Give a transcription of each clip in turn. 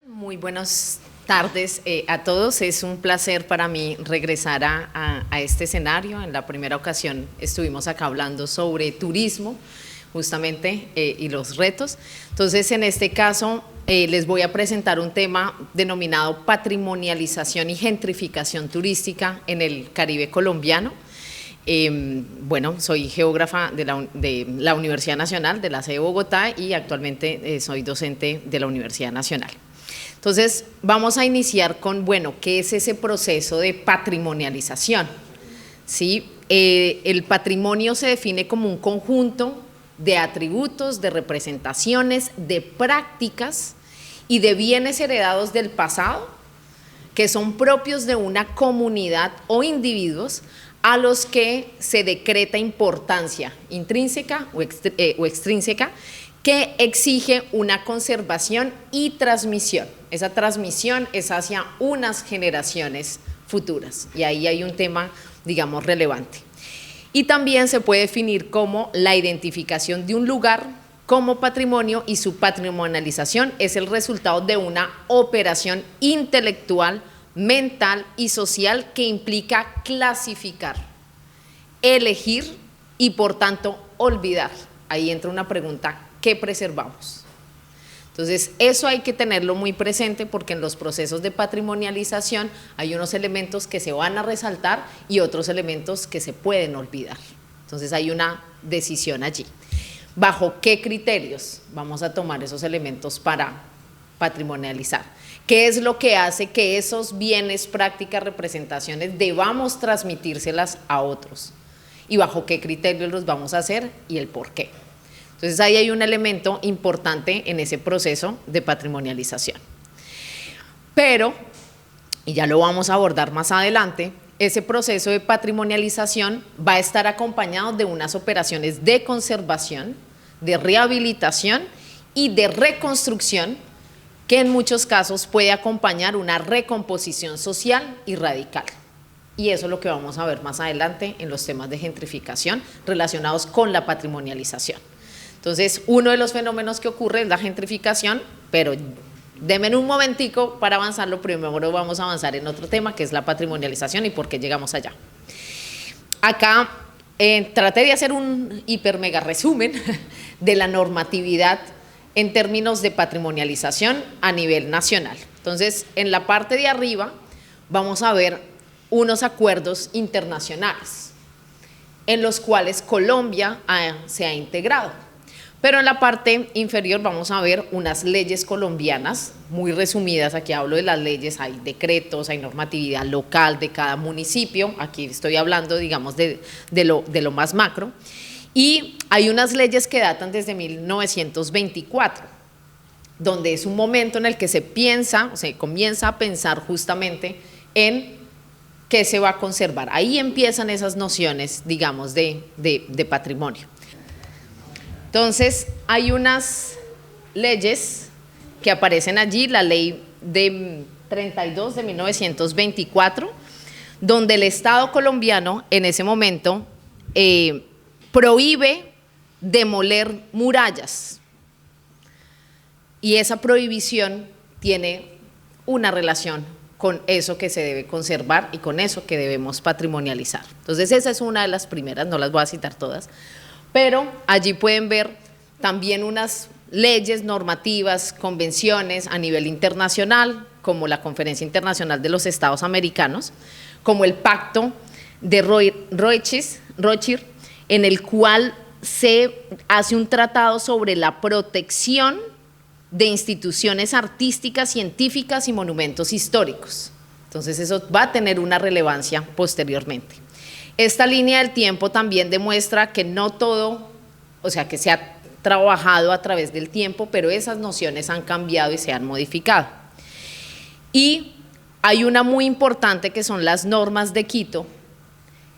Muy buenas tardes a todos. Es un placer para mí regresar a este escenario. En la primera ocasión estuvimos acá hablando sobre turismo, justamente, y los retos. Entonces, en este caso, les voy a presentar un tema denominado patrimonialización y gentrificación turística en el Caribe colombiano. Bueno, soy geógrafa de la Universidad Nacional, de la sede de Bogotá, y actualmente soy docente de la Universidad Nacional. Entonces, vamos a iniciar con, bueno, ¿qué es ese proceso de patrimonialización? ¿Sí? El patrimonio se define como un conjunto de atributos, de representaciones, de prácticas y de bienes heredados del pasado que son propios de una comunidad o individuos a los que se decreta importancia intrínseca o extrínseca que exige una conservación y transmisión. Esa transmisión es hacia unas generaciones futuras, y ahí hay un tema, digamos, relevante. Y también se puede definir como la identificación de un lugar como patrimonio, y su patrimonialización es el resultado de una operación intelectual, mental y social que implica clasificar, elegir y, por tanto, olvidar. Ahí entra una pregunta: ¿qué preservamos? Entonces, eso hay que tenerlo muy presente, porque en los procesos de patrimonialización hay unos elementos que se van a resaltar y otros elementos que se pueden olvidar. Entonces, hay una decisión allí. ¿Bajo qué criterios vamos a tomar esos elementos para patrimonializar? ¿Qué es lo que hace que esos bienes, prácticas, representaciones debamos transmitírselas a otros? ¿Y bajo qué criterios los vamos a hacer y el por qué? Entonces, ahí hay un elemento importante en ese proceso de patrimonialización. Pero, y ya lo vamos a abordar más adelante, ese proceso de patrimonialización va a estar acompañado de unas operaciones de conservación, de rehabilitación y de reconstrucción, que en muchos casos puede acompañar una recomposición social y radical. Y eso es lo que vamos a ver más adelante en los temas de gentrificación relacionados con la patrimonialización. Entonces, uno de los fenómenos que ocurre es la gentrificación, pero denme un momentico para avanzarlo. Primero vamos a avanzar en otro tema, que es la patrimonialización y por qué llegamos allá. Acá traté de hacer un hiper mega resumen de la normatividad en términos de patrimonialización a nivel nacional. Entonces, en la parte de arriba vamos a ver unos acuerdos internacionales en los cuales Colombia se ha integrado. Pero en la parte inferior vamos a ver unas leyes colombianas muy resumidas. Aquí hablo de las leyes, hay decretos, hay normatividad local de cada municipio. Aquí estoy hablando, digamos, de lo más macro. Y hay unas leyes que datan desde 1924, donde es un momento en el que se comienza a pensar justamente en qué se va a conservar. Ahí empiezan esas nociones, digamos, de patrimonio. Entonces, hay unas leyes que aparecen allí, la ley de 32 de 1924, donde el Estado colombiano en ese momento prohíbe demoler murallas, y esa prohibición tiene una relación con eso que se debe conservar y con eso que debemos patrimonializar. Entonces, esa es una de las primeras, no las voy a citar todas, pero allí pueden ver también unas leyes, normativas, convenciones a nivel internacional, como la Conferencia Internacional de los Estados Americanos, como el Pacto de Rothschild, en el cual se hace un tratado sobre la protección de instituciones artísticas, científicas y monumentos históricos. Entonces, eso va a tener una relevancia posteriormente. Esta línea del tiempo también demuestra que no todo, o sea, que se ha trabajado a través del tiempo, pero esas nociones han cambiado y se han modificado. Y hay una muy importante que son las normas de Quito,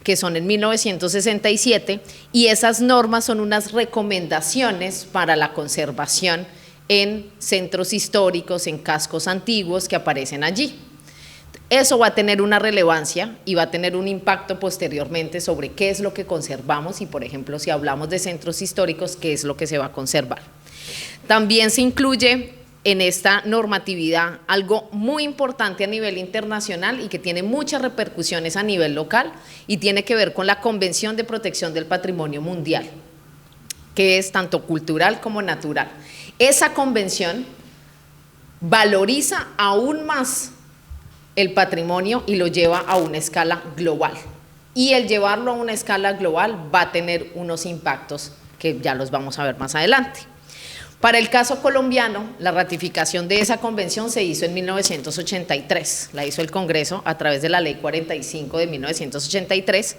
que son en 1967, y esas normas son unas recomendaciones para la conservación en centros históricos, en cascos antiguos que aparecen allí. Eso va a tener una relevancia y va a tener un impacto posteriormente sobre qué es lo que conservamos y, por ejemplo, si hablamos de centros históricos, qué es lo que se va a conservar. También se incluye en esta normatividad algo muy importante a nivel internacional y que tiene muchas repercusiones a nivel local y tiene que ver con la Convención de Protección del Patrimonio Mundial, que es tanto cultural como natural. Esa convención valoriza aún más el patrimonio y lo lleva a una escala global. Y el llevarlo a una escala global va a tener unos impactos que ya los vamos a ver más adelante. Para el caso colombiano, la ratificación de esa convención se hizo en 1983, la hizo el Congreso a través de la Ley 45 de 1983,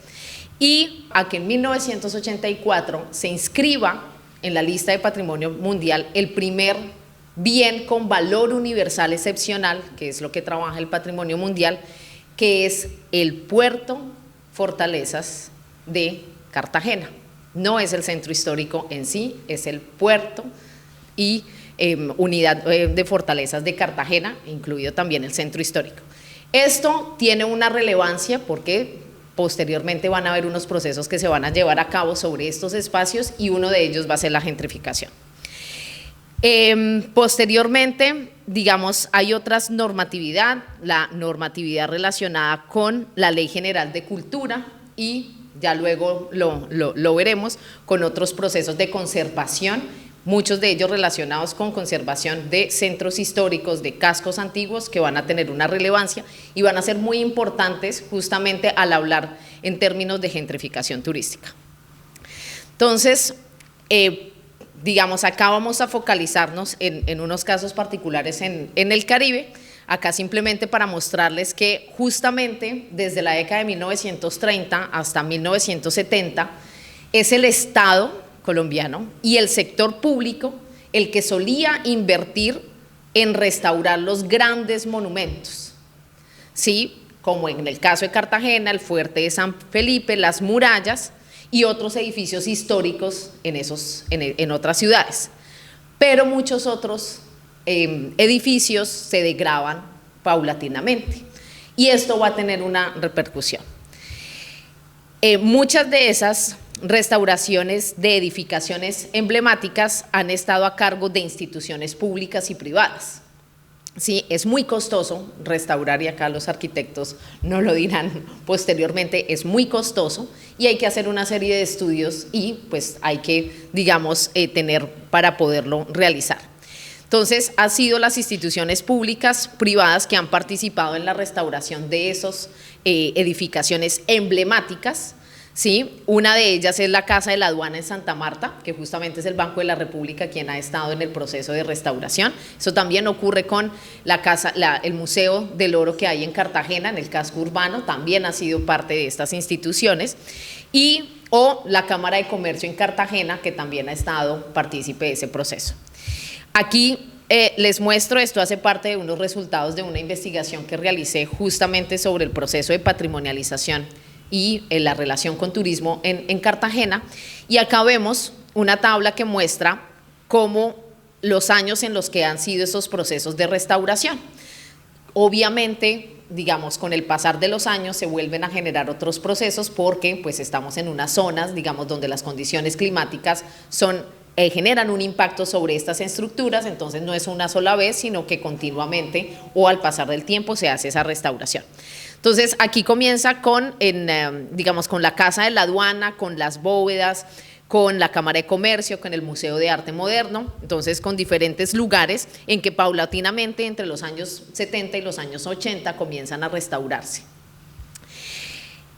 y a que en 1984 se inscriba en la lista de patrimonio mundial el primer bien con valor universal excepcional, que es lo que trabaja el patrimonio mundial, que es el puerto Fortalezas de Cartagena. No es el centro histórico en sí, es el puerto y unidad de fortalezas de Cartagena, incluido también el centro histórico. Esto tiene una relevancia porque posteriormente van a haber unos procesos que se van a llevar a cabo sobre estos espacios y uno de ellos va a ser la gentrificación. Posteriormente, digamos, hay otras normatividad, la normatividad relacionada con la Ley General de Cultura y ya luego lo veremos con otros procesos de conservación, muchos de ellos relacionados con conservación de centros históricos, de cascos antiguos que van a tener una relevancia y van a ser muy importantes justamente al hablar en términos de gentrificación turística. Entonces, digamos, acá vamos a focalizarnos en unos casos particulares en el Caribe, acá simplemente para mostrarles que justamente desde la década de 1930 hasta 1970 es el Estado colombiano y el sector público el que solía invertir en restaurar los grandes monumentos, ¿sí? Como en el caso de Cartagena, el fuerte de San Felipe, las murallas y otros edificios históricos en otras ciudades. Pero muchos otros edificios se degradan paulatinamente y esto va a tener una repercusión. Muchas de esas restauraciones de edificaciones emblemáticas han estado a cargo de instituciones públicas y privadas. Sí, es muy costoso restaurar y acá los arquitectos no lo dirán posteriormente, es muy costoso y hay que hacer una serie de estudios y pues hay que, digamos, tener para poderlo realizar. Entonces, han sido las instituciones públicas, privadas que han participado en la restauración de esas edificaciones emblemáticas. ¿Sí? Una de ellas es la Casa de la Aduana en Santa Marta, que justamente es el Banco de la República quien ha estado en el proceso de restauración. Eso también ocurre con el Museo del Oro que hay en Cartagena, en el casco urbano, también ha sido parte de estas instituciones. O la Cámara de Comercio en Cartagena, que también ha estado partícipe de ese proceso. Aquí les muestro, esto hace parte de unos resultados de una investigación que realicé justamente sobre el proceso de patrimonialización y la relación con turismo en Cartagena, y acá vemos una tabla que muestra cómo los años en los que han sido esos procesos de restauración. Obviamente, digamos, con el pasar de los años se vuelven a generar otros procesos porque pues estamos en unas zonas, digamos, donde las condiciones climáticas generan un impacto sobre estas estructuras, entonces no es una sola vez, sino que continuamente o al pasar del tiempo se hace esa restauración. Entonces, aquí comienza digamos, con la Casa de la Aduana, con las bóvedas, con la Cámara de Comercio, con el Museo de Arte Moderno, entonces con diferentes lugares en que paulatinamente entre los años 70 y los años 80 comienzan a restaurarse.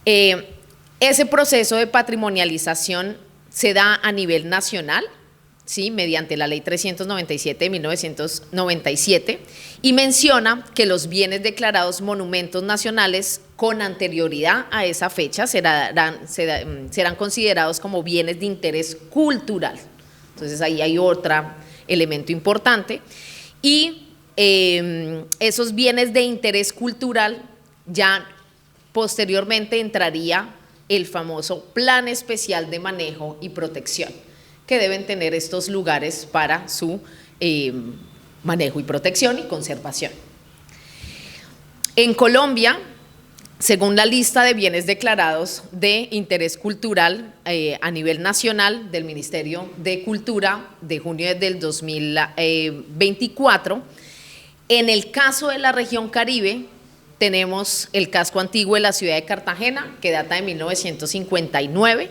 Ese proceso de patrimonialización se da a nivel nacional, ¿sí? Mediante la Ley 397 de 1997 y menciona que los bienes declarados monumentos nacionales con anterioridad a esa fecha serán considerados como bienes de interés cultural. Entonces ahí hay otro elemento importante y esos bienes de interés cultural ya posteriormente entraría el famoso Plan Especial de Manejo y Protección que deben tener estos lugares para su manejo y protección y conservación. En Colombia, según la lista de bienes declarados de interés cultural a nivel nacional del Ministerio de Cultura de junio del 2024, en el caso de la región Caribe, tenemos el casco antiguo de la ciudad de Cartagena, que data de 1959,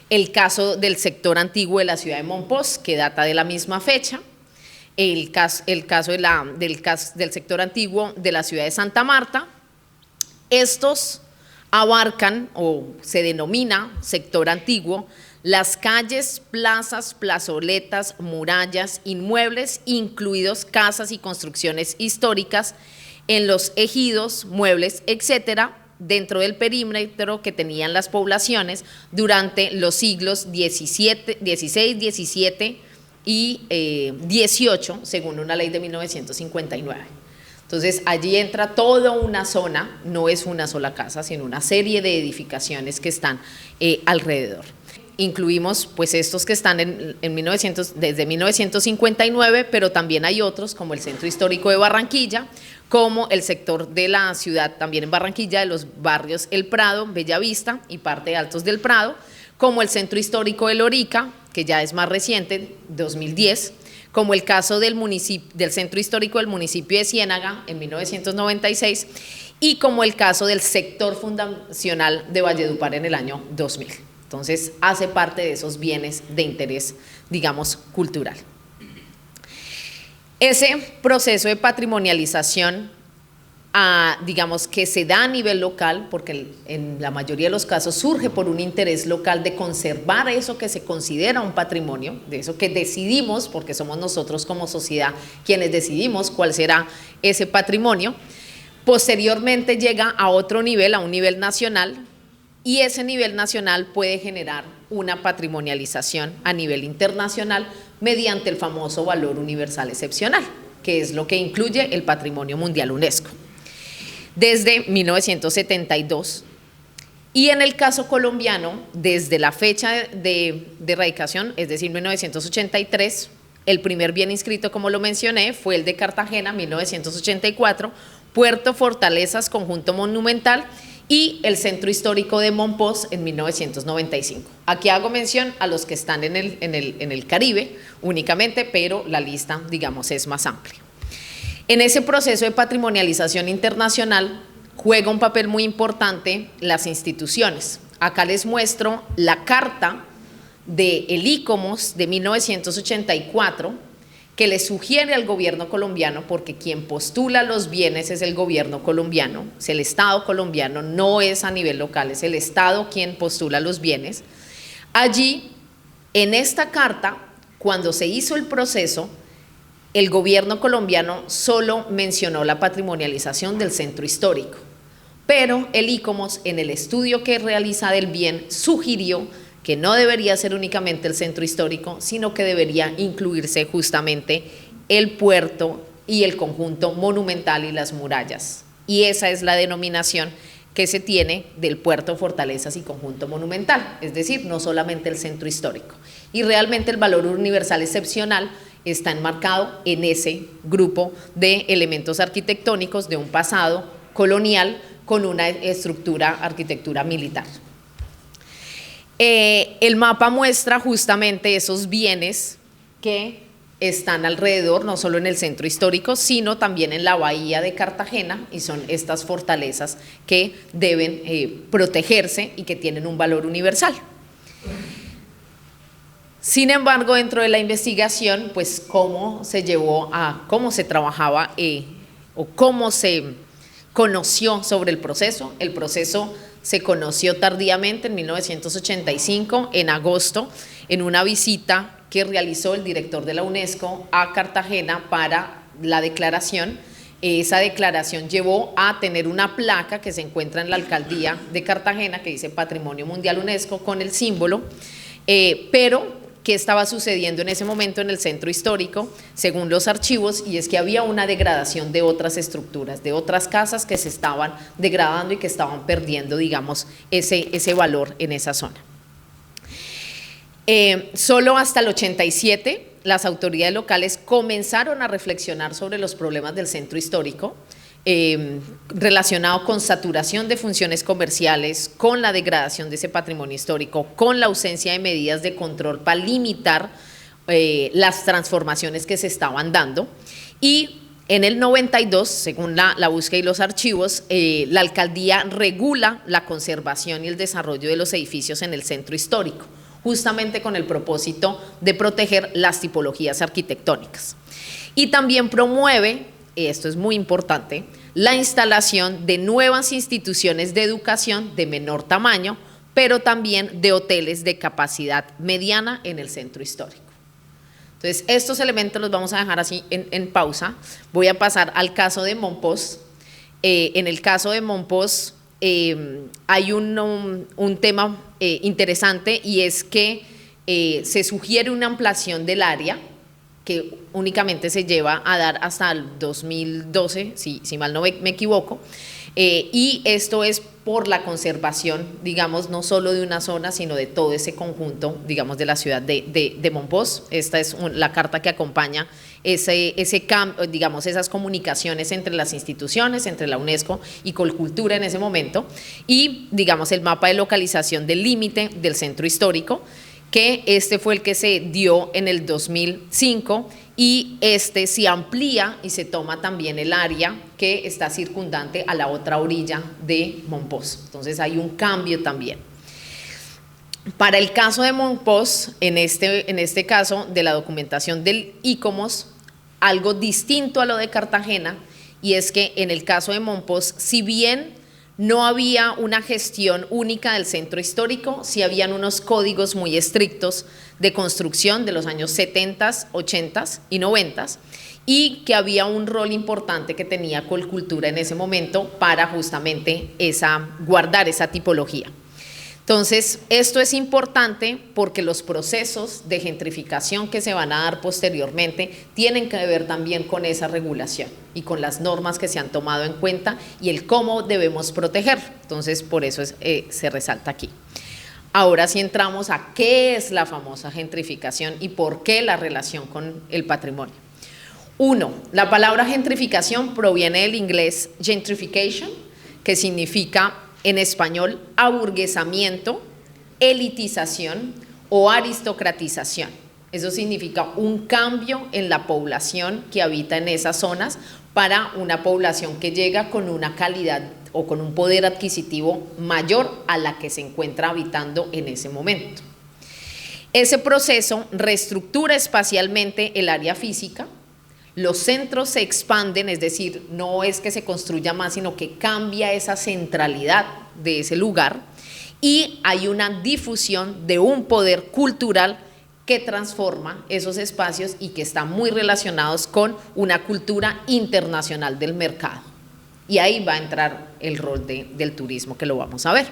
el caso del sector antiguo de la ciudad de Monpós, que data de la misma fecha, el caso del sector antiguo de la ciudad de Santa Marta. Estos abarcan o se denomina sector antiguo las calles, plazas, plazoletas, murallas, inmuebles, incluidos casas y construcciones históricas en los ejidos, muebles, etcétera, dentro del perímetro que tenían las poblaciones durante los siglos XVI, XVII y XVIII, según una ley de 1959. Entonces, allí entra toda una zona, no es una sola casa, sino una serie de edificaciones que están alrededor. Incluimos pues estos que están desde 1959, pero también hay otros como el Centro Histórico de Barranquilla, como el sector de la ciudad también en Barranquilla, de los barrios El Prado, Bellavista y parte de Altos del Prado, como el Centro Histórico de Lorica, que ya es más reciente, 2010, como el caso del Centro Histórico del municipio de Ciénaga en 1996 y como el caso del sector fundacional de Valledupar en el año 2000. Entonces, hace parte de esos bienes de interés, digamos, cultural. Ese proceso de patrimonialización, digamos, que se da a nivel local, porque en la mayoría de los casos surge por un interés local de conservar eso que se considera un patrimonio, de eso que decidimos, porque somos nosotros como sociedad quienes decidimos cuál será ese patrimonio. Posteriormente llega a otro nivel, a un nivel nacional, y ese nivel nacional puede generar una patrimonialización a nivel internacional mediante el famoso valor universal excepcional, que es lo que incluye el Patrimonio Mundial UNESCO, desde 1972. Y en el caso colombiano, desde la fecha de erradicación, es decir, 1983, el primer bien inscrito, como lo mencioné, fue el de Cartagena, 1984, Puerto Fortalezas, conjunto monumental, y el Centro Histórico de Monpós en 1995. Aquí hago mención a los que están en el Caribe únicamente, pero la lista, digamos, es más amplia. En ese proceso de patrimonialización internacional juega un papel muy importante las instituciones. Acá les muestro la carta del ICOMOS de 1984, que le sugiere al gobierno colombiano, porque quien postula los bienes es el gobierno colombiano, es el Estado colombiano, no es a nivel local, es el Estado quien postula los bienes. Allí, en esta carta, cuando se hizo el proceso, el gobierno colombiano solo mencionó la patrimonialización del centro histórico, pero el ICOMOS, en el estudio que realiza del bien, sugirió que no debería ser únicamente el centro histórico, sino que debería incluirse justamente el puerto y el conjunto monumental y las murallas. Y esa es la denominación que se tiene del puerto, fortalezas y conjunto monumental, es decir, no solamente el centro histórico. Y realmente el valor universal excepcional está enmarcado en ese grupo de elementos arquitectónicos de un pasado colonial con una arquitectura militar. El mapa muestra justamente esos bienes que están alrededor, no solo en el centro histórico, sino también en la bahía de Cartagena, y son estas fortalezas que deben protegerse y que tienen un valor universal. Sin embargo, dentro de la investigación, pues cómo se trabajaba o cómo se conoció sobre el proceso. El proceso se conoció tardíamente en 1985, en agosto, en una visita que realizó el director de la UNESCO a Cartagena para la declaración. Esa declaración llevó a tener una placa que se encuentra en la alcaldía de Cartagena que dice Patrimonio Mundial UNESCO con el símbolo, pero ¿qué estaba sucediendo en ese momento en el centro histórico? Según los archivos, y es que había una degradación de otras estructuras, de otras casas que se estaban degradando y que estaban perdiendo, digamos, ese valor en esa zona. Solo hasta el 87 las autoridades locales comenzaron a reflexionar sobre los problemas del centro histórico. relacionado con saturación de funciones comerciales, con la degradación de ese patrimonio histórico, con la ausencia de medidas de control para limitar las transformaciones que se estaban dando. Y en el 92, según la búsqueda y los archivos, la alcaldía regula la conservación y el desarrollo de los edificios en el centro histórico, justamente con el propósito de proteger las tipologías arquitectónicas. Y también promueve, esto es muy importante, la instalación de nuevas instituciones de educación de menor tamaño, pero también de hoteles de capacidad mediana en el centro histórico. Entonces, estos elementos los vamos a dejar así en pausa. Voy a pasar al caso de Mompox. En el caso de Mompox hay un tema interesante, y es que se sugiere una ampliación del área que únicamente se lleva a dar hasta el 2012, si mal no me equivoco, y esto es por la conservación, digamos, no solo de una zona, sino de todo ese conjunto, digamos, de la ciudad de Mompox. Esta es la carta que acompaña digamos, esas comunicaciones entre las instituciones, entre la UNESCO y Colcultura en ese momento, y, digamos, el mapa de localización del límite del centro histórico, que este fue el que se dio en el 2005, y este se amplía y se toma también el área que está circundante a la otra orilla de Mompox. Entonces hay un cambio también. Para el caso de Mompox, en este caso de la documentación del ICOMOS, algo distinto a lo de Cartagena, y es que en el caso de Mompox, si bien no había una gestión única del centro histórico, sí habían unos códigos muy estrictos de construcción de los años 70, 80 y 90, y que había un rol importante que tenía Colcultura en ese momento para justamente guardar esa tipología. Entonces, esto es importante porque los procesos de gentrificación que se van a dar posteriormente tienen que ver también con esa regulación y con las normas que se han tomado en cuenta y el cómo debemos proteger. Entonces, por eso se resalta aquí. Ahora sí entramos a qué es la famosa gentrificación y por qué la relación con el patrimonio. Uno, la palabra gentrificación proviene del inglés gentrification, que significa en español aburguesamiento, elitización o aristocratización. Eso significa un cambio en la población que habita en esas zonas para una población que llega con una calidad o con un poder adquisitivo mayor a la que se encuentra habitando en ese momento. Ese proceso reestructura espacialmente el área física. Los centros se expanden, es decir, no es que se construya más, sino que cambia esa centralidad de ese lugar, y hay una difusión de un poder cultural que transforma esos espacios y que está muy relacionados con una cultura internacional del mercado. Y ahí va a entrar el rol del turismo, que lo vamos a ver.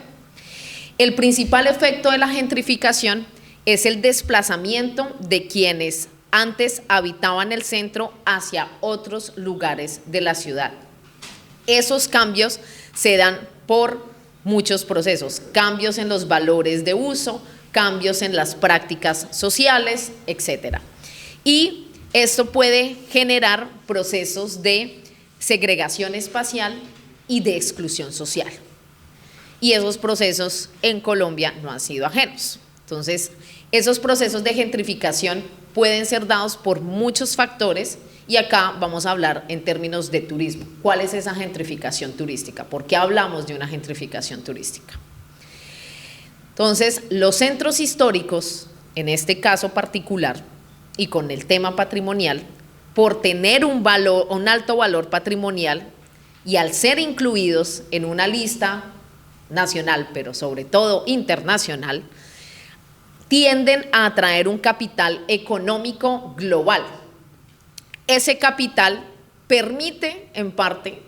El principal efecto de la gentrificación es el desplazamiento de quienes antes habitaban el centro hacia otros lugares de la ciudad. Esos cambios se dan por muchos procesos, cambios en los valores de uso, cambios en las prácticas sociales, etc. Y esto puede generar procesos de segregación espacial y de exclusión social. Y esos procesos en Colombia no han sido ajenos. Entonces, esos procesos de gentrificación pueden ser dados por muchos factores, y acá vamos a hablar en términos de turismo. ¿Cuál es esa gentrificación turística? ¿Por qué hablamos de una gentrificación turística? Entonces, los centros históricos, en este caso particular, y con el tema patrimonial, por tener un alto valor patrimonial y al ser incluidos en una lista nacional, pero sobre todo internacional, tienden a atraer un capital económico global. Ese capital permite, en parte,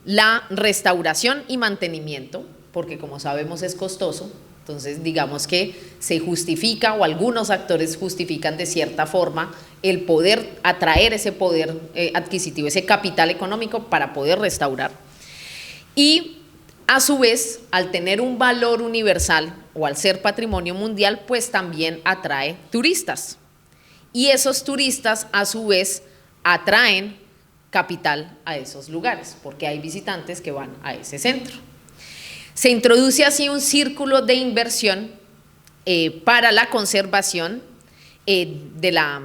la restauración y mantenimiento, porque como sabemos es costoso. Entonces, digamos que se justifica, o algunos actores justifican de cierta forma, el poder atraer ese poder adquisitivo, ese capital económico para poder restaurar. Y a su vez, al tener un valor universal o al ser patrimonio mundial, pues también atrae turistas. Y esos turistas, a su vez, atraen capital a esos lugares, porque hay visitantes que van a ese centro. Se introduce así un círculo de inversión para la conservación de la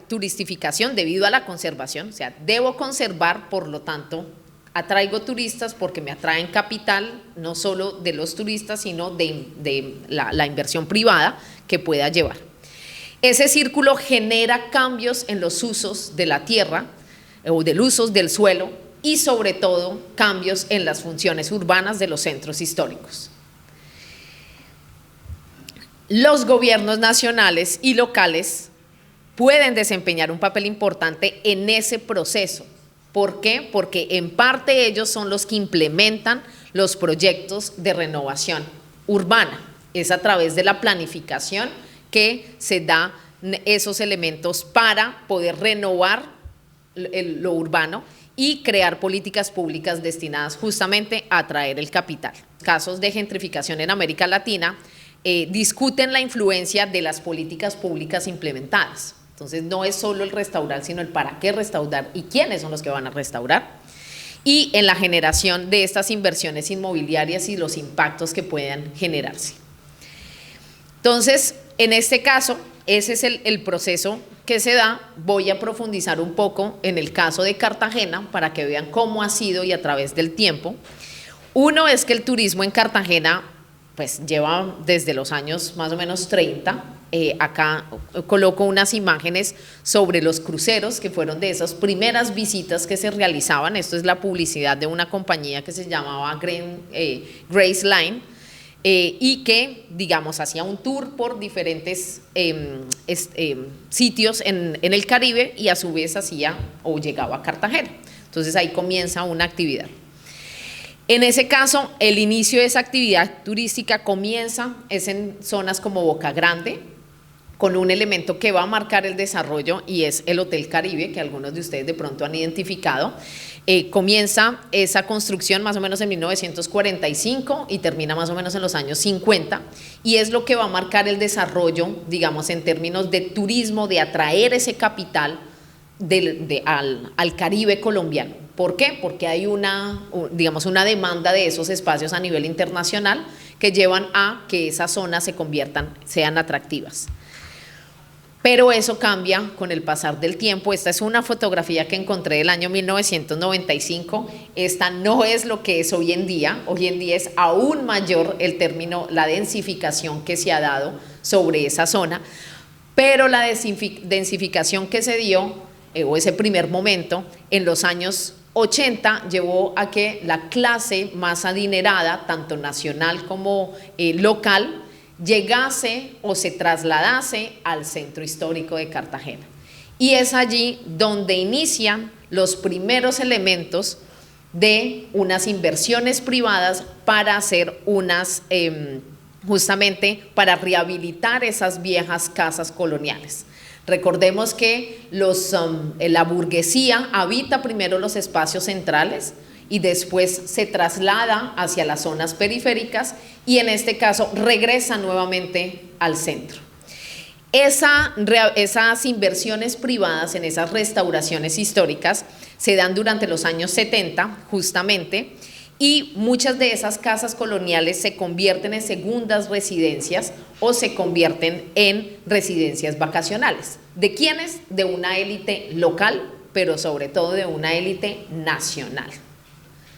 turistificación debido a la conservación, o sea, debo conservar, por lo tanto, atraigo turistas porque me atraen capital, no solo de los turistas, sino de la inversión privada que pueda llevar. Ese círculo genera cambios en los usos de la tierra o del uso del suelo y sobre todo cambios en las funciones urbanas de los centros históricos. Los gobiernos nacionales y locales pueden desempeñar un papel importante en ese proceso. ¿Por qué? Porque en parte ellos son los que implementan los proyectos de renovación urbana. Es a través de la planificación que se da esos elementos para poder renovar lo urbano y crear políticas públicas destinadas justamente a atraer el capital. Casos de gentrificación en América Latina discuten la influencia de las políticas públicas implementadas. Entonces no es solo el restaurar, sino el para qué restaurar y quiénes son los que van a restaurar. Y en la generación de estas inversiones inmobiliarias y los impactos que puedan generarse. Entonces, en este caso, ese es el proceso que se da. Voy a profundizar un poco en el caso de Cartagena para que vean cómo ha sido y a través del tiempo. Uno es que el turismo en Cartagena pues lleva desde los años más o menos 30. Acá coloco unas imágenes sobre los cruceros que fueron de esas primeras visitas que se realizaban. Esto es la publicidad de una compañía que se llamaba Grace Line y que, digamos, hacía un tour por diferentes sitios en el Caribe y a su vez hacía o llegaba a Cartagena. Entonces ahí comienza una actividad. En ese caso, el inicio de esa actividad turística es en zonas como Boca Grande, con un elemento que va a marcar el desarrollo y es el Hotel Caribe, que algunos de ustedes de pronto han identificado. Comienza esa construcción más o menos en 1945 y termina más o menos en los años 50 y es lo que va a marcar el desarrollo, digamos, en términos de turismo, de atraer ese capital al Caribe colombiano. ¿Por qué? Porque hay una demanda de esos espacios a nivel internacional que llevan a que esas zonas sean atractivas. Pero eso cambia con el pasar del tiempo. Esta es una fotografía que encontré del año 1995. Esta no es lo que es hoy en día. Hoy en día es aún mayor el término, la densificación que se ha dado sobre esa zona. Pero la densificación que se dio, o ese primer momento, en los años 80 llevó a que la clase más adinerada, tanto nacional como local, llegase o se trasladase al centro histórico de Cartagena. Y es allí donde inician los primeros elementos de unas inversiones privadas para hacer justamente para rehabilitar esas viejas casas coloniales. Recordemos que la burguesía habita primero los espacios centrales y después se traslada hacia las zonas periféricas y en este caso regresa nuevamente al centro. Esas inversiones privadas en esas restauraciones históricas se dan durante los años 70 justamente y muchas de esas casas coloniales se convierten en segundas residencias o se convierten en residencias vacacionales. ¿De quiénes? De una élite local, pero sobre todo de una élite nacional,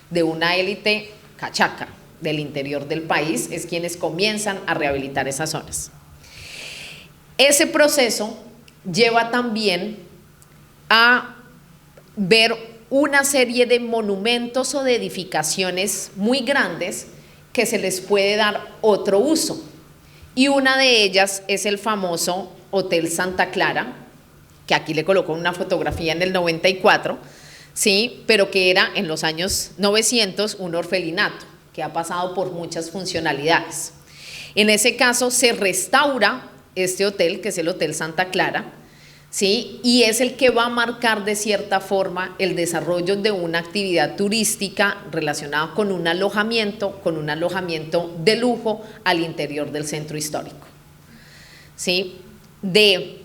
de una élite cachaca del interior del país, es quienes comienzan a rehabilitar esas zonas. Ese proceso lleva también a ver una serie de monumentos o de edificaciones muy grandes que se les puede dar otro uso. Y una de ellas es el famoso Hotel Santa Clara, que aquí le coloco una fotografía en el 94, ¿sí? Pero que era en los años 900 un orfelinato, que ha pasado por muchas funcionalidades. En ese caso se restaura este hotel, que es el Hotel Santa Clara, ¿sí? Y es el que va a marcar de cierta forma el desarrollo de una actividad turística relacionada con un alojamiento de lujo al interior del centro histórico, ¿sí? De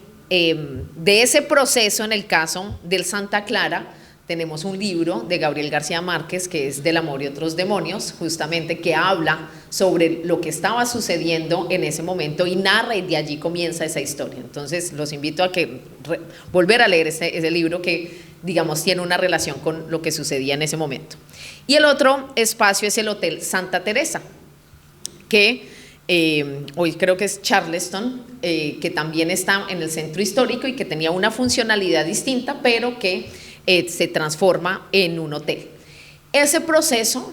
ese proceso, en el caso del Santa Clara, tenemos un libro de Gabriel García Márquez que es Del amor y otros demonios, justamente que habla sobre lo que estaba sucediendo en ese momento y narra, y de allí comienza esa historia. Entonces los invito a que volver a leer ese libro que, digamos, tiene una relación con lo que sucedía en ese momento. Y el otro espacio es el Hotel Santa Teresa, que hoy creo que es Charleston, que también está en el centro histórico y que tenía una funcionalidad distinta, pero que se transforma en un hotel. Ese proceso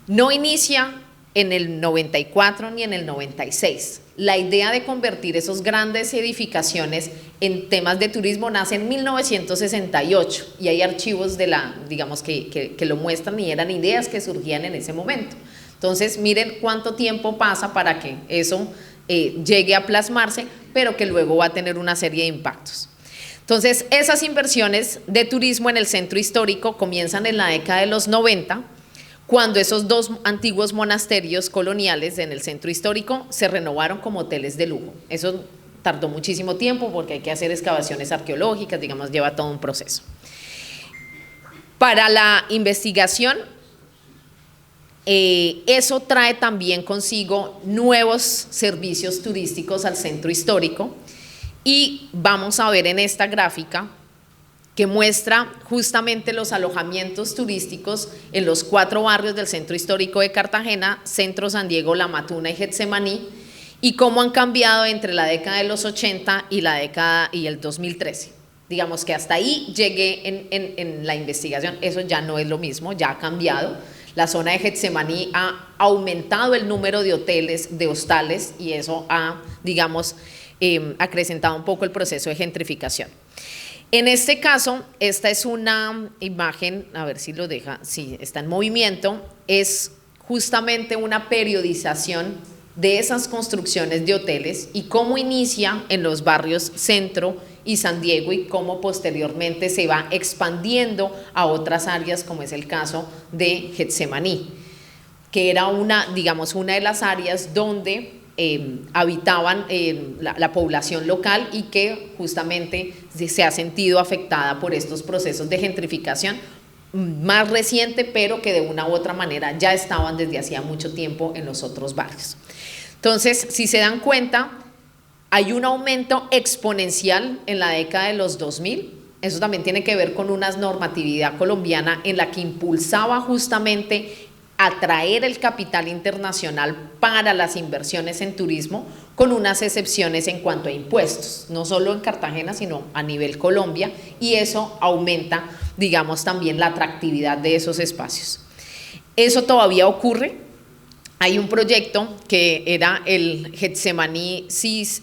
no inicia en el 94 ni en el 96. La idea de convertir esos grandes edificaciones en temas de turismo nace en 1968 y hay archivos digamos que lo muestran y eran ideas que surgían en ese momento. Entonces miren cuánto tiempo pasa para que eso llegue a plasmarse, pero que luego va a tener una serie de impactos. Entonces, esas inversiones de turismo en el centro histórico comienzan en la década de los 90, cuando esos dos antiguos monasterios coloniales en el centro histórico se renovaron como hoteles de lujo. Eso tardó muchísimo tiempo porque hay que hacer excavaciones arqueológicas, digamos, lleva todo un proceso. Para la investigación, eso trae también consigo nuevos servicios turísticos al centro histórico. Y vamos a ver en esta gráfica que muestra justamente los alojamientos turísticos en los 4 barrios del centro histórico de Cartagena: Centro, San Diego, La Matuna y Getsemaní, y cómo han cambiado entre la década de los 80 y el 2013. Digamos que hasta ahí llegué en la investigación, eso ya no es lo mismo, ya ha cambiado. La zona de Getsemaní ha aumentado el número de hoteles, de hostales, y eso ha, digamos, acrecentado un poco el proceso de gentrificación. En este caso, esta es una imagen, a ver si lo deja, sí, está en movimiento, es justamente una periodización de esas construcciones de hoteles y cómo inicia en los barrios Centro y San Diego y cómo posteriormente se va expandiendo a otras áreas, como es el caso de Getsemaní, que era digamos, una de las áreas donde habitaban la población local y que justamente se ha sentido afectada por estos procesos de gentrificación más reciente, pero que de una u otra manera ya estaban desde hacía mucho tiempo en los otros barrios. Entonces, si se dan cuenta, hay un aumento exponencial en la década de los 2000. Eso también tiene que ver con una normatividad colombiana en la que impulsaba justamente atraer el capital internacional para las inversiones en turismo, con unas excepciones en cuanto a impuestos, no solo en Cartagena, sino a nivel Colombia, y eso aumenta, digamos, también la atractividad de esos espacios. Eso todavía ocurre. Hay un proyecto que era el Getsemaní Six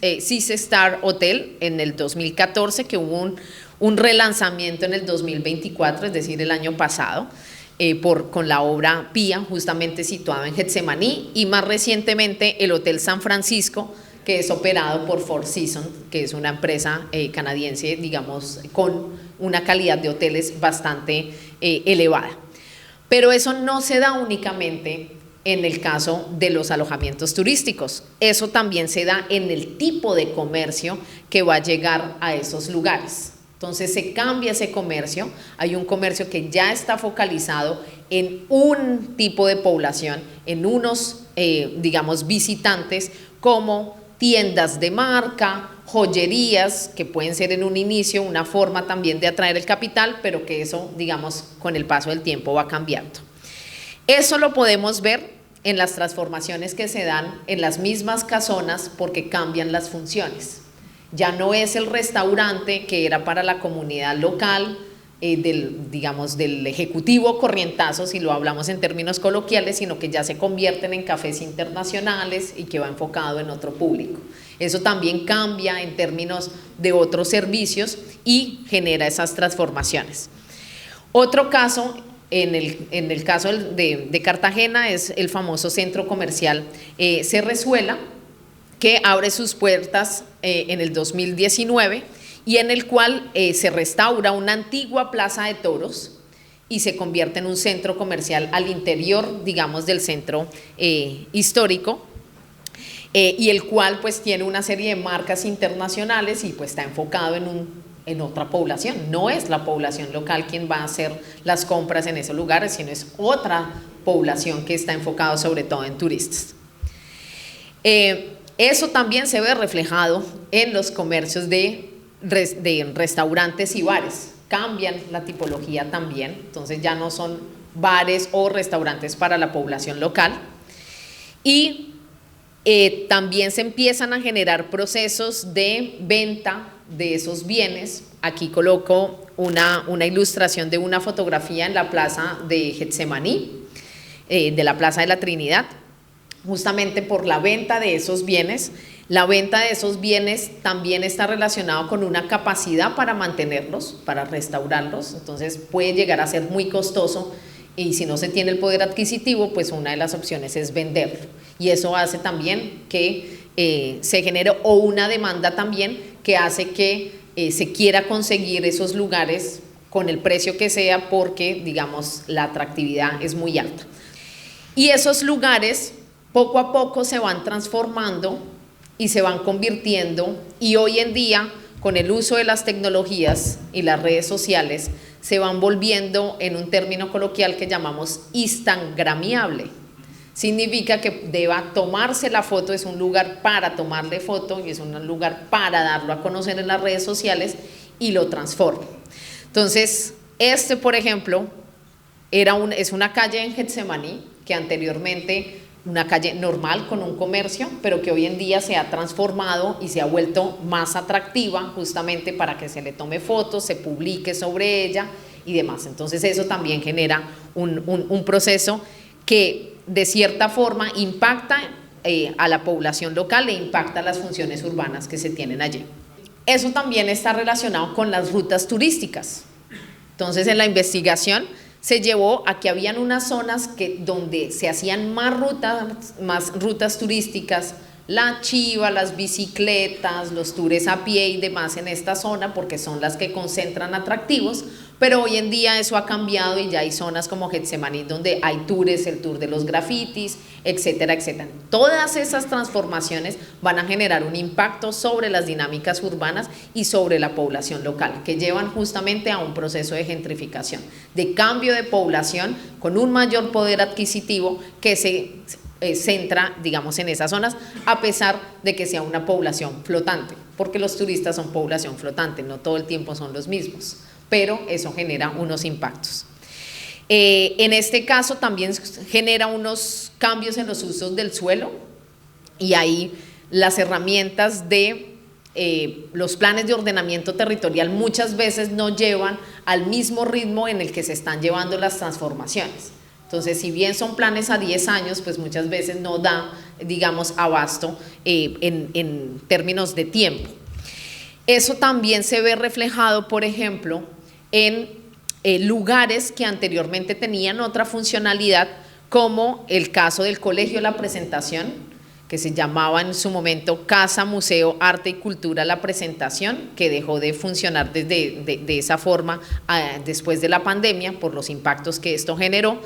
Star Hotel en el 2014, que hubo un relanzamiento en el 2024, es decir, el año pasado, con la obra Pía, justamente situado en Getsemaní, y más recientemente el Hotel San Francisco, que es operado por Four Seasons, que es una empresa canadiense, digamos, con una calidad de hoteles bastante elevada. Pero eso no se da únicamente en el caso de los alojamientos turísticos, eso también se da en el tipo de comercio que va a llegar a esos lugares. Entonces se cambia ese comercio, hay un comercio que ya está focalizado en un tipo de población, en unos, digamos, visitantes, como tiendas de marca, joyerías, que pueden ser en un inicio una forma también de atraer el capital, pero que eso, digamos, con el paso del tiempo va cambiando. Eso lo podemos ver en las transformaciones que se dan en las mismas casonas porque cambian las funciones. Ya no es el restaurante que era para la comunidad local, digamos, del ejecutivo corrientazo, si lo hablamos en términos coloquiales, sino que ya se convierten en cafés internacionales y que va enfocado en otro público. Eso también cambia en términos de otros servicios y genera esas transformaciones. Otro caso, en el caso de Cartagena, es el famoso centro comercial Cerrezuela, que abre sus puertas en el 2019 y en el cual se restaura una antigua plaza de toros y se convierte en un centro comercial al interior, digamos, del centro histórico, y el cual pues tiene una serie de marcas internacionales y pues está enfocado en en otra población. No es la población local quien va a hacer las compras en esos lugares, sino es otra población que está enfocada sobre todo en turistas. Eso también se ve reflejado en los comercios de restaurantes y bares. Cambian la tipología también, entonces ya no son bares o restaurantes para la población local. Y también se empiezan a generar procesos de venta de esos bienes. Aquí coloco una ilustración de una fotografía en la plaza de Getsemaní, de la Plaza de la Trinidad, justamente por la venta de esos bienes. La venta de esos bienes también está relacionado con una capacidad para mantenerlos, para restaurarlos, entonces puede llegar a ser muy costoso y si no se tiene el poder adquisitivo, pues una de las opciones es venderlo. Y eso hace también que se genere o una demanda también que hace que se quiera conseguir esos lugares con el precio que sea porque, digamos, la atractividad es muy alta. Y esos lugares poco a poco se van transformando y se van convirtiendo, y hoy en día con el uso de las tecnologías y las redes sociales se van volviendo en un término coloquial que llamamos instagramiable. Significa que deba tomarse la foto, es un lugar para tomarle foto y es un lugar para darlo a conocer en las redes sociales y lo transforma. Entonces, por ejemplo, es una calle en Getsemaní que anteriormente una calle normal con un comercio, pero que hoy en día se ha transformado y se ha vuelto más atractiva justamente para que se le tome fotos, se publique sobre ella y demás. Entonces eso también genera un proceso que de cierta forma impacta a la población local e impacta las funciones urbanas que se tienen allí. Eso también está relacionado con las rutas turísticas. Entonces en la investigación se llevó a que habían unas zonas donde se hacían más rutas turísticas, la chiva, las bicicletas, los tours a pie y demás en esta zona porque son las que concentran atractivos, pero hoy en día eso ha cambiado y ya hay zonas como Getsemaní donde hay tours, el tour de los grafitis, etcétera, etcétera. Todas esas transformaciones van a generar un impacto sobre las dinámicas urbanas y sobre la población local, que llevan justamente a un proceso de gentrificación, de cambio de población con un mayor poder adquisitivo que se centra, digamos, en esas zonas, a pesar de que sea una población flotante, porque los turistas son población flotante, no todo el tiempo son los mismos, pero eso genera unos impactos. En este caso también genera unos cambios en los usos del suelo y ahí las herramientas de los planes de ordenamiento territorial muchas veces no llevan al mismo ritmo en el que se están llevando las transformaciones. Entonces, si bien son planes a 10 años, pues muchas veces no da, digamos, abasto en términos de tiempo. Eso también se ve reflejado, por ejemplo, en lugares que anteriormente tenían otra funcionalidad, como el caso del Colegio La Presentación, que se llamaba en su momento Casa, Museo, Arte y Cultura La Presentación, que dejó de funcionar de esa forma después de la pandemia por los impactos que esto generó,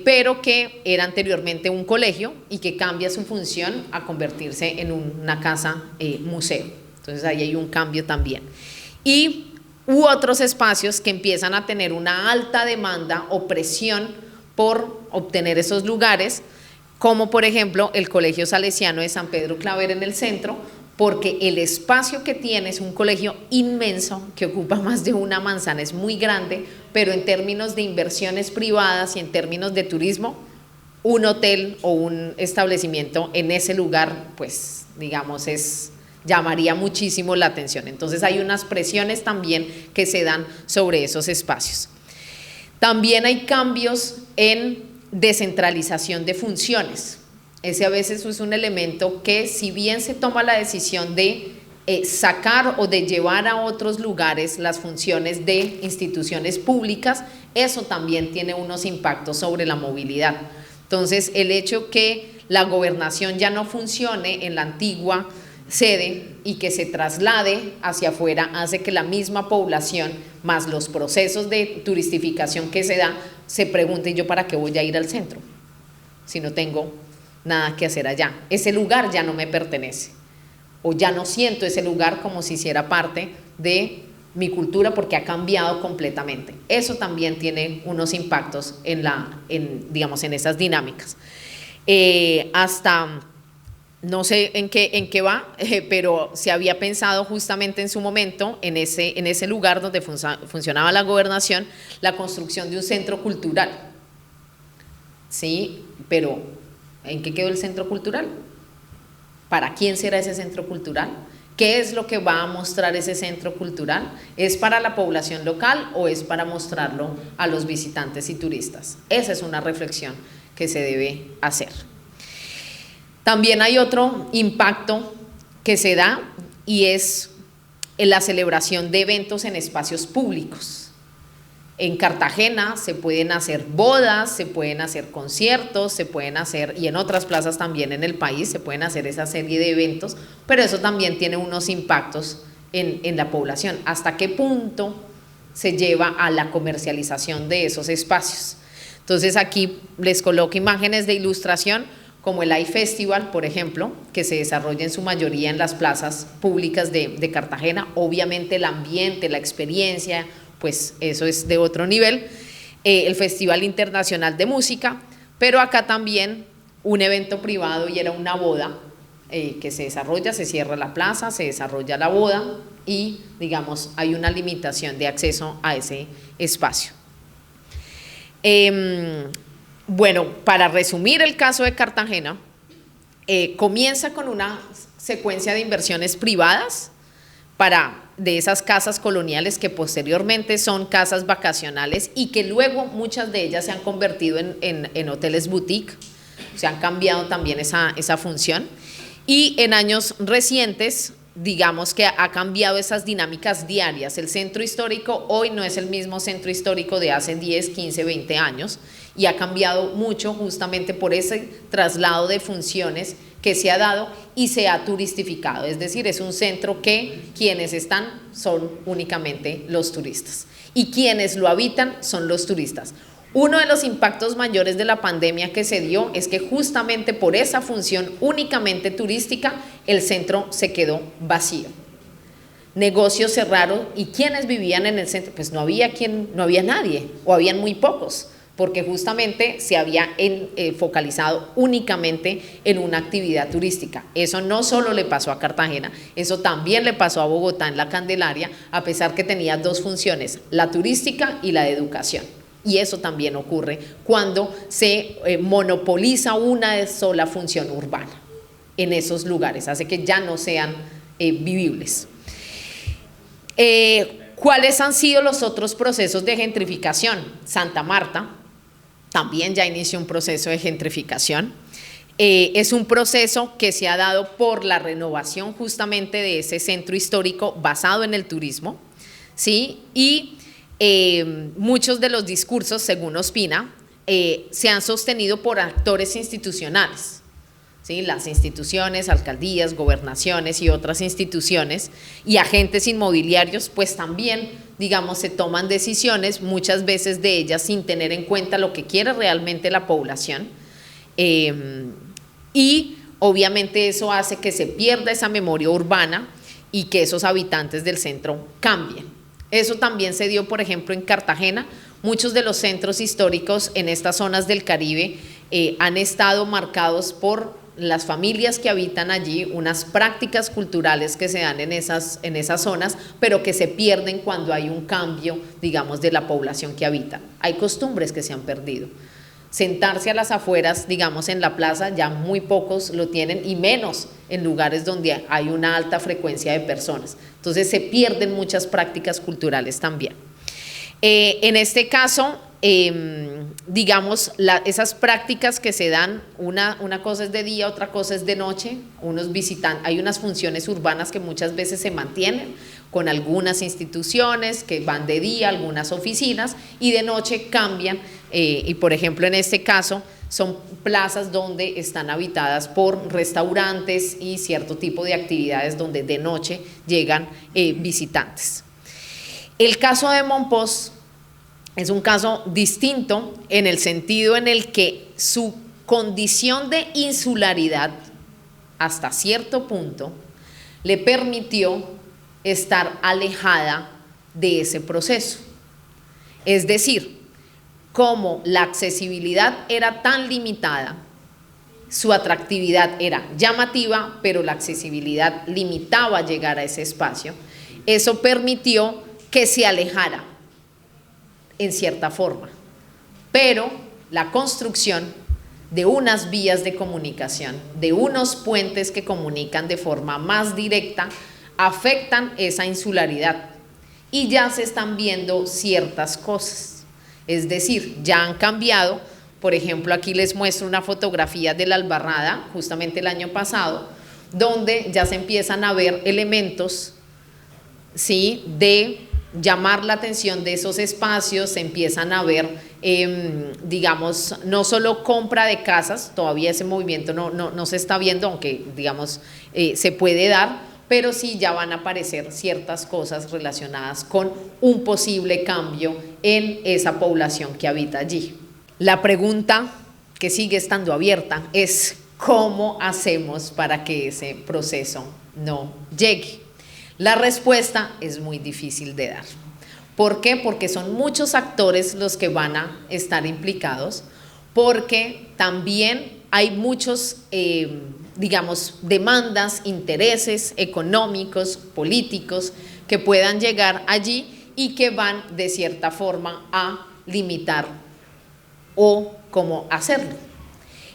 pero que era anteriormente un colegio y que cambia su función a convertirse en una casa museo. Entonces ahí hay un cambio también. Y otros espacios que empiezan a tener una alta demanda o presión por obtener esos lugares, como por ejemplo el Colegio Salesiano de San Pedro Claver en el centro, porque el espacio que tiene es un colegio inmenso que ocupa más de una manzana, es muy grande, pero en términos de inversiones privadas y en términos de turismo, un hotel o un establecimiento en ese lugar, pues digamos, llamaría muchísimo la atención. Entonces hay unas presiones también que se dan sobre esos espacios. También hay cambios en descentralización de funciones. Ese a veces es un elemento que, si bien se toma la decisión de sacar o de llevar a otros lugares las funciones de instituciones públicas, eso también tiene unos impactos sobre la movilidad. Entonces, el hecho que la gobernación ya no funcione en la antigua sede y que se traslade hacia afuera hace que la misma población, más los procesos de turistificación que se da, se pregunte: ¿yo para qué voy a ir al centro si no tengo nada que hacer allá? Ese lugar ya no me pertenece, o ya no siento ese lugar como si hiciera parte de mi cultura porque ha cambiado completamente. Eso también tiene unos impactos digamos, en esas dinámicas. Hasta, no sé en qué va, pero se había pensado justamente en su momento, en ese lugar donde funcionaba la gobernación, la construcción de un centro cultural. Sí, pero ¿en qué quedó el centro cultural? ¿Para quién será ese centro cultural? ¿Qué es lo que va a mostrar ese centro cultural? ¿Es para la población local o es para mostrarlo a los visitantes y turistas? Esa es una reflexión que se debe hacer. También hay otro impacto que se da y es en la celebración de eventos en espacios públicos. En Cartagena se pueden hacer bodas, se pueden hacer conciertos, se pueden hacer, y en otras plazas también en el país se pueden hacer esa serie de eventos, pero eso también tiene unos impactos en la población. ¿Hasta qué punto se lleva a la comercialización de esos espacios? Entonces aquí les coloco imágenes de ilustración como el iFestival, por ejemplo, que se desarrolla en su mayoría en las plazas públicas de Cartagena. Obviamente el ambiente, la experiencia, pues eso es de otro nivel. El Festival Internacional de Música, pero acá también un evento privado y era una boda que se desarrolla, se cierra la plaza, se desarrolla la boda y, digamos, hay una limitación de acceso a ese espacio. Bueno, para resumir el caso de Cartagena, comienza con una secuencia de inversiones privadas de esas casas coloniales que posteriormente son casas vacacionales y que luego muchas de ellas se han convertido en hoteles boutique, se han cambiado también esa función, y en años recientes, digamos que ha cambiado esas dinámicas diarias. El centro histórico hoy no es el mismo centro histórico de hace 10, 15, 20 años y ha cambiado mucho justamente por ese traslado de funciones que se ha dado y se ha turistificado, es decir, es un centro que quienes están son únicamente los turistas y quienes lo habitan son los turistas. Uno de los impactos mayores de la pandemia que se dio es que justamente por esa función únicamente turística el centro se quedó vacío. Negocios cerraron y quienes vivían en el centro, pues no había nadie o habían muy pocos, porque justamente se había focalizado únicamente en una actividad turística. Eso no solo le pasó a Cartagena, eso también le pasó a Bogotá en la Candelaria, a pesar que tenía dos funciones, la turística y la de educación. Y eso también ocurre cuando se monopoliza una sola función urbana en esos lugares, hace que ya no sean vivibles. ¿Cuáles han sido los otros procesos de gentrificación? Santa Marta también ya inició un proceso de gentrificación. Es un proceso que se ha dado por la renovación justamente de ese centro histórico basado en el turismo, ¿sí? Y muchos de los discursos, según Ospina, se han sostenido por actores institucionales, ¿sí? Las instituciones, alcaldías, gobernaciones y otras instituciones y agentes inmobiliarios, pues también, digamos, se toman decisiones, muchas veces de ellas sin tener en cuenta lo que quiere realmente la población, y obviamente eso hace que se pierda esa memoria urbana y que esos habitantes del centro cambien. Eso también se dio, por ejemplo, en Cartagena. Muchos de los centros históricos en estas zonas del Caribe han estado marcados por las familias que habitan allí, unas prácticas culturales que se dan en esas zonas, pero que se pierden cuando hay un cambio, digamos, de la población que habita. Hay costumbres que se han perdido. Sentarse a las afueras, digamos, en la plaza, ya muy pocos lo tienen, y menos en lugares donde hay una alta frecuencia de personas. Entonces se pierden muchas prácticas culturales también. En este caso, digamos, esas prácticas que se dan, una cosa es de día, otra cosa es de noche, hay unas funciones urbanas que muchas veces se mantienen con algunas instituciones que van de día, algunas oficinas, y de noche cambian, y por ejemplo en este caso son plazas donde están habitadas por restaurantes y cierto tipo de actividades donde de noche llegan visitantes. El caso de Mompox es un caso distinto en el sentido en el que su condición de insularidad hasta cierto punto le permitió estar alejada de ese proceso. Es decir, como la accesibilidad era tan limitada, su atractividad era llamativa, pero la accesibilidad limitaba llegar a ese espacio, eso permitió que se alejara en cierta forma. Pero la construcción de unas vías de comunicación, de unos puentes que comunican de forma más directa, afectan esa insularidad y ya se están viendo ciertas cosas. Es decir, ya han cambiado. Por ejemplo, aquí les muestro una fotografía de la Albarrada, justamente el año pasado, donde ya se empiezan a ver elementos, ¿sí?, de llamar la atención de esos espacios. Se empiezan a ver, digamos, no solo compra de casas, todavía ese movimiento no se está viendo, aunque, digamos, se puede dar, pero sí ya van a aparecer ciertas cosas relacionadas con un posible cambio en esa población que habita allí. La pregunta que sigue estando abierta es ¿cómo hacemos para que ese proceso no llegue? La respuesta es muy difícil de dar. ¿Por qué? Porque son muchos actores los que van a estar implicados, porque también hay muchos, digamos, demandas, intereses económicos, políticos, que puedan llegar allí y que van de cierta forma a limitar o cómo hacerlo.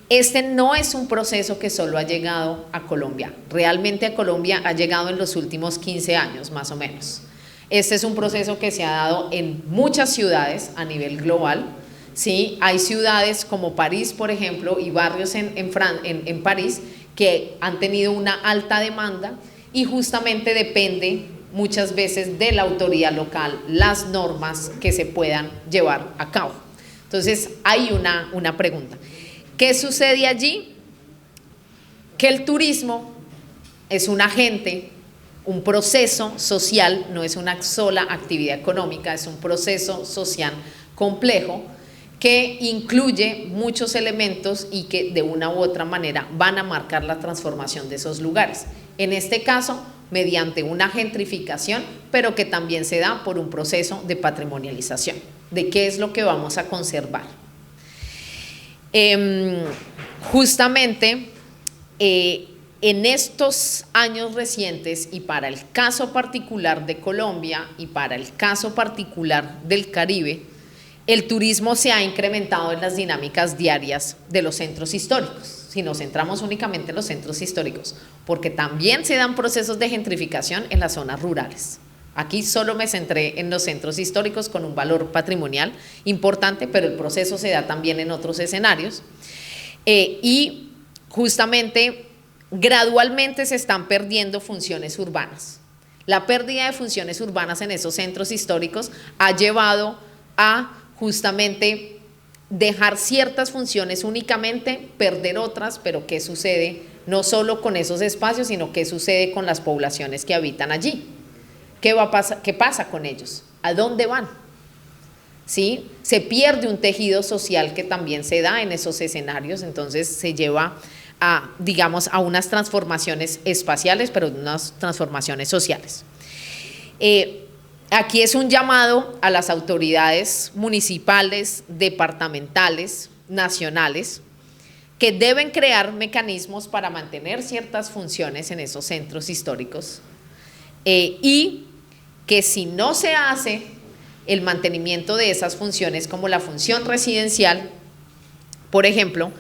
Este no es un proceso que solo ha llegado a Colombia. Realmente a Colombia ha llegado en los últimos 15 años, más o menos. Este es un proceso que se ha dado en muchas ciudades a nivel global, ¿sí? Hay ciudades como París, por ejemplo, y barrios en París que han tenido una alta demanda y justamente depende muchas veces de la autoridad local las normas que se puedan llevar a cabo. Entonces hay una pregunta. ¿Qué sucede allí? Que el turismo es un agente, un proceso social, no es una sola actividad económica, es un proceso social complejo que incluye muchos elementos y que de una u otra manera van a marcar la transformación de esos lugares. En este caso, mediante una gentrificación, pero que también se da por un proceso de patrimonialización, de qué es lo que vamos a conservar. Justamente en estos años recientes y para el caso particular de Colombia y para el caso particular del Caribe, el turismo se ha incrementado en las dinámicas diarias de los centros históricos, si nos centramos únicamente en los centros históricos, porque también se dan procesos de gentrificación en las zonas rurales. Aquí solo me centré en los centros históricos con un valor patrimonial importante, pero el proceso se da también en otros escenarios. Y justamente gradualmente se están perdiendo funciones urbanas. La pérdida de funciones urbanas en esos centros históricos ha llevado a justamente dejar ciertas funciones únicamente, perder otras, pero ¿qué sucede? No solo con esos espacios, sino qué sucede con las poblaciones que habitan allí. ¿Qué pasa con ellos? ¿A dónde van? ¿Sí? Se pierde un tejido social que también se da en esos escenarios, entonces se lleva a, digamos, a unas transformaciones espaciales, pero unas transformaciones sociales. Aquí es un llamado a las autoridades municipales, departamentales, nacionales, que deben crear mecanismos para mantener ciertas funciones en esos centros históricos y que si no se hace el mantenimiento de esas funciones como la función residencial, por ejemplo,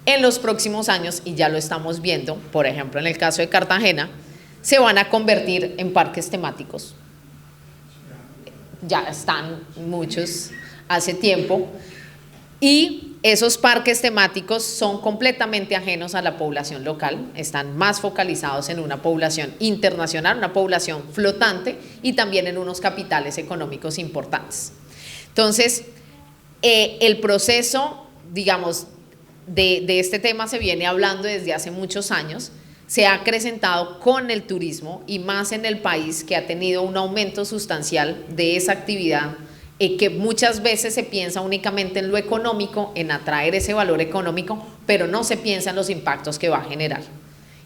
en los próximos años, y ya lo estamos viendo, por ejemplo en el caso de Cartagena, se van a convertir en parques temáticos. Ya están muchos hace tiempo, y esos parques temáticos son completamente ajenos a la población local, están más focalizados en una población internacional, una población flotante y también en unos capitales económicos importantes. Entonces, el proceso, digamos, de este tema se viene hablando desde hace muchos años, se ha acrecentado con el turismo y más en el país que ha tenido un aumento sustancial de esa actividad, que muchas veces se piensa únicamente en lo económico, en atraer ese valor económico, pero no se piensa en los impactos que va a generar.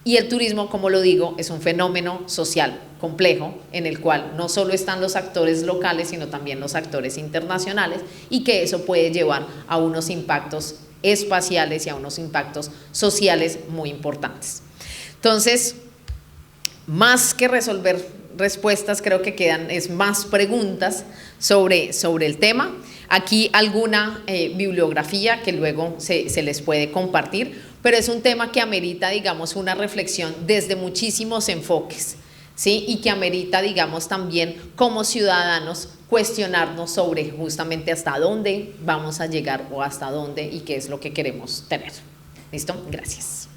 Y el turismo, como lo digo, es un fenómeno social complejo en el cual no solo están los actores locales, sino también los actores internacionales, y que eso puede llevar a unos impactos espaciales y a unos impactos sociales muy importantes. Entonces, más que resolver respuestas, creo que quedan más preguntas sobre el tema. Aquí alguna bibliografía que luego se les puede compartir, pero es un tema que amerita, digamos, una reflexión desde muchísimos enfoques, ¿sí? Y que amerita, digamos, también como ciudadanos cuestionarnos sobre justamente hasta dónde vamos a llegar o hasta dónde y qué es lo que queremos tener. ¿Listo? Gracias.